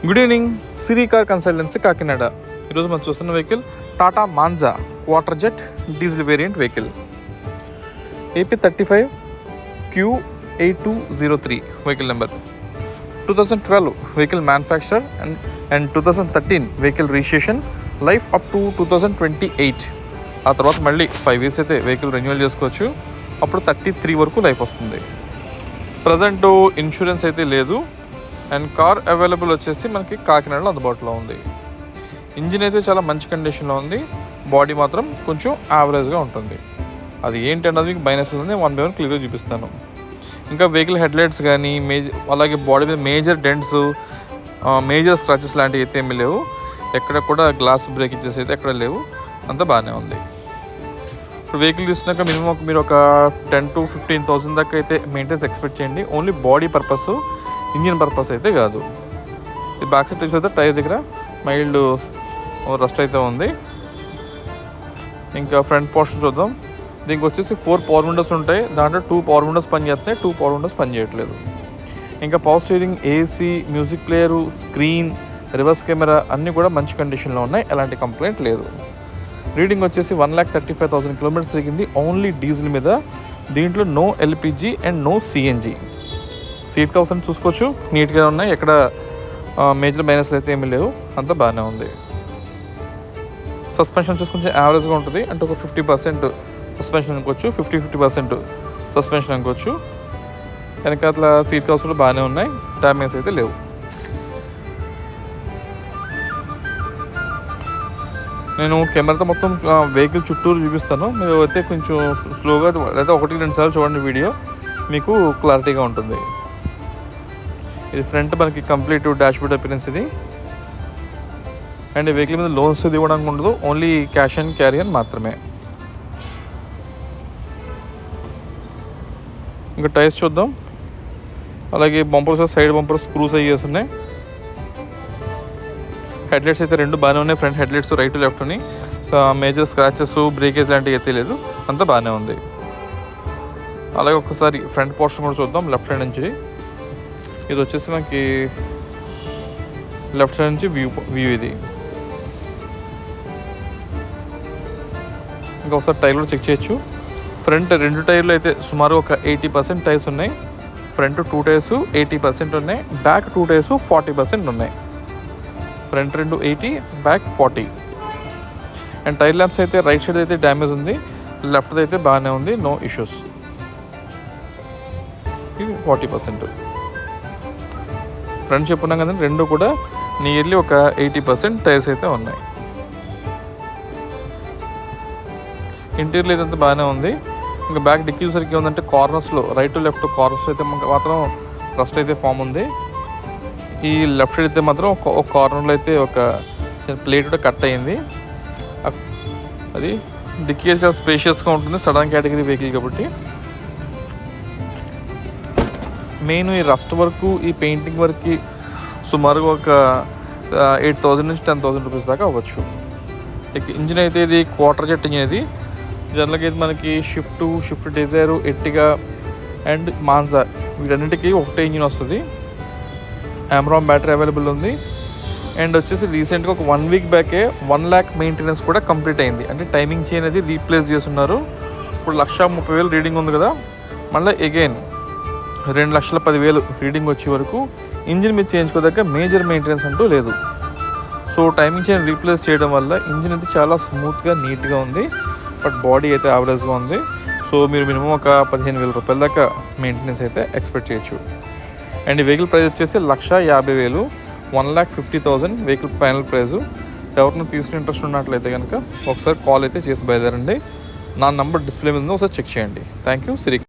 Good evening, సిరి car consultancy Kakinada. ఈరోజు మనం చూస్తున్న vehicle Tata manja quarter jet diesel variant vehicle. AP35 Q8203 vehicle number. 2012 vehicle manufacture and 2013 vehicle registration. Life up to 2028. ఆ తర్వాత మళ్ళీ 5 years అయితే vehicle renewal చేసుకోవచ్చు. అప్పుడు 33 వరకు లైఫ్ వస్తుంది. ప్రజెంట్ ఇన్సూరెన్స్ అయితే లేదు. అండ్ కార్ అవైలబుల్ వచ్చేసి మనకి కాకినాడలో అందుబాటులో ఉంది. ఇంజిన్ అయితే చాలా మంచి కండిషన్లో ఉంది. బాడీ మాత్రం కొంచెం యావరేజ్గా ఉంటుంది. అది ఏంటి అన్నది మీకు మైనస్లోనే 1 by 1 క్లియర్గా చూపిస్తాను. ఇంకా వెహికల్ హెడ్లైట్స్ కానీ అలాగే బాడీ మీద మేజర్ డెంట్స్, మేజర్ స్క్రాచెస్ లాంటివి అయితే ఏమీ లేవు. ఎక్కడ కూడా గ్లాస్ బ్రేకేజెస్ అయితే ఎక్కడ లేవు. అంతా బాగానే ఉంది. ఇప్పుడు వెహికల్ తీసుకున్నాక మినిమం మీరు ఒక 10,000 to 15,000 దాకా అయితే మెయింటెనెన్స్ ఎక్స్పెక్ట్ చేయండి. Only body purpose, engine purpose అయితే కాదు. ఈ బ్యాక్ సైడ్ చూస్తే టైర్ దగ్గర మైల్డ్ రస్ట్ అయితే ఉంది. ఇంకా ఫ్రంట్ పోర్షన్ చూద్దాం. దీనికి వచ్చేసి 4 పవర్ విండోస్ ఉంటాయి. దాంట్లో 2 పవర్ విండోస్ పనిచేస్తున్నాయి, 2 పవర్ విండోస్ పనిచేయట్లేదు. ఇంకా power steering, AC, music player, screen, reverse camera అన్నీ కూడా మంచి కండిషన్లో ఉన్నాయి. ఎలాంటి కంప్లైంట్ లేదు. రీడింగ్ వచ్చేసి 1,35,000 kilometers తిరిగింది ఓన్లీ డీజిల్ మీద. దీంట్లో no LPG and no CNG. Seat covers అని చూసుకోవచ్చు, నీట్గా ఉన్నాయి. ఎక్కడ మేజర్ మైనస్ అయితే ఏమీ లేవు. అంతా బాగానే ఉంది. సస్పెన్షన్ వచ్చేసి కొంచెం యావరేజ్గా ఉంటుంది. అంటే ఒక 50% సస్పెన్షన్ అనుకోవచ్చు, 50% సస్పెన్షన్ అనుకోవచ్చు. వెనకాల సీట్ కవర్స్ కూడా బాగానే ఉన్నాయి. డ్యామేజ్ అయితే లేవు. నేను కెమెరాతో మొత్తం వెహికల్ చుట్టూరు చూపిస్తాను. మీరు అయితే కొంచెం స్లోగా అయితే 1-2 సార్లు చూడండి వీడియో, మీకు క్లారిటీగా ఉంటుంది. ఇది ఫ్రంట్ మనకి కంప్లీట్ డాష్ బోర్డ్ అపిరెన్స్ ఇది. అండ్ ఈ వెహికల్ మీద లోన్స్ ఇవ్వడానికి ఉండదు, ఓన్లీ క్యాష్ అండ్ క్యారియర్ మాత్రమే. ఇంకా టైర్స్ చూద్దాం. అలాగే బంపర్స్, సైడ్ బంపర్స్ స్క్రూస్ అయ్యేసి ఉన్నాయి. హెడ్లైట్స్ అయితే 2 బాగానే ఉన్నాయి. ఫ్రంట్ హెడ్లైట్స్ రైట్ లెఫ్ట్ అని. మేజర్ స్క్రాచెస్, బ్రేకేజ్ లాంటివి అయితే లేదు. అంతా బాగానే ఉంది. అలాగే ఒకసారి ఫ్రంట్ పోర్షన్ కూడా చూద్దాం. లెఫ్ట్ సైడ్ నుంచి ఇది వచ్చేసి మనకి లెఫ్ట్ సైడ్ నుంచి వ్యూ ఇది. ఇంకా ఒకసారి టైర్ కూడా చెక్ చేయొచ్చు. ఫ్రంట్ 2 టైర్లు అయితే సుమారు ఒక 80% టైర్స్ ఉన్నాయి. ఫ్రంట్ 2 టైర్స్ 80% ఉన్నాయి. బ్యాక్ 2 టైర్స్ 40% ఉన్నాయి. Front 2 80, back 40. And tail lamps అయితే రైట్ సైడ్ అయితే డ్యామేజ్ ఉంది, లెఫ్ట్ అయితే బాగానే ఉంది, నో ఇష్యూస్. ఇవి 40%. ఫ్రంట్ చెప్పున్నాం కదండి, 2 కూడా నియర్లీ ఒక 80% టైర్స్ అయితే ఉన్నాయి. ఇంటీరియర్ ఇదంతా బాగానే ఉంది. ఇంకా బ్యాక్ డిక్కీ సరికి ఉందంటే కార్నర్స్లో రైట్ టు లెఫ్ట్ కార్నర్స్ అయితే మాత్రం రస్ట్ అయితే ఫామ్ ఉంది. ఈ లెఫ్ట్ సైడ్ అయితే మాత్రం ఒక కార్నర్లో అయితే ఒక ప్లేట్ కూడా కట్ అయింది. అది డిక్కీ చాలా స్పేషియస్గా ఉంటుంది, సడన్ కేటగిరీ వెహికల్ కాబట్టి. మెయిన్ ఈ రస్ట్ వర్క్, ఈ పెయింటింగ్ వర్క్కి సుమారుగా ఒక 8,000 నుంచి 10,000 రూపీస్ దాకా అవ్వచ్చు. ఇంజిన్ అయితే ఇది క్వార్టర్ జెట్ ఇంజిన్. ఇది జనరల్గా ఇది మనకి Swift Dzire, Ertiga and Manza వీటన్నిటికీ ఒకటే ఇంజిన్ వస్తుంది. ఆమ్రాన్ బ్యాటరీ అవైలబుల్ ఉంది. అండ్ వచ్చేసి రీసెంట్గా ఒక 1 week బ్యాకే 1 lakh మెయింటెనెన్స్ కూడా కంప్లీట్ అయింది. అంటే టైమింగ్ చైన్ అనేది రీప్లేస్ చేస్తున్నారు. ఇప్పుడు 1,30,000 రీడింగ్ ఉంది కదా, మళ్ళీ అగైన్ 2,10,000 రీడింగ్ వచ్చే వరకు ఇంజిన్ మీద చేయించుకోదగ్గ మేజర్ మెయింటెనెన్స్ అంటూ లేదు. సో టైమింగ్ చైన్ రీప్లేస్ చేయడం వల్ల ఇంజిన్ అయితే చాలా స్మూత్గా, నీట్గా ఉంది. బట్ బాడీ అయితే యావరేజ్గా ఉంది. సో మీరు మినిమం ఒక 15,000 రూపాయల దాకా మెయింటెనెన్స్ అయితే ఎక్స్పెక్ట్ చేయొచ్చు. అండ్ ఈ వెహికల్ ప్రైస్ వచ్చేసి 1,50,000, 1,50,000 వెహికల్ ఫైనల్ ప్రైజు. ఎవరిని తీసుకునే ఇంట్రెస్ట్ ఉన్నట్లయితే కనుక ఒకసారి కాల్ అయితే చేసి బయలుదేరండి. నా నంబర్ డిస్ప్లే మీద ఒకసారి చెక్ చేయండి. Thank you. సిరి.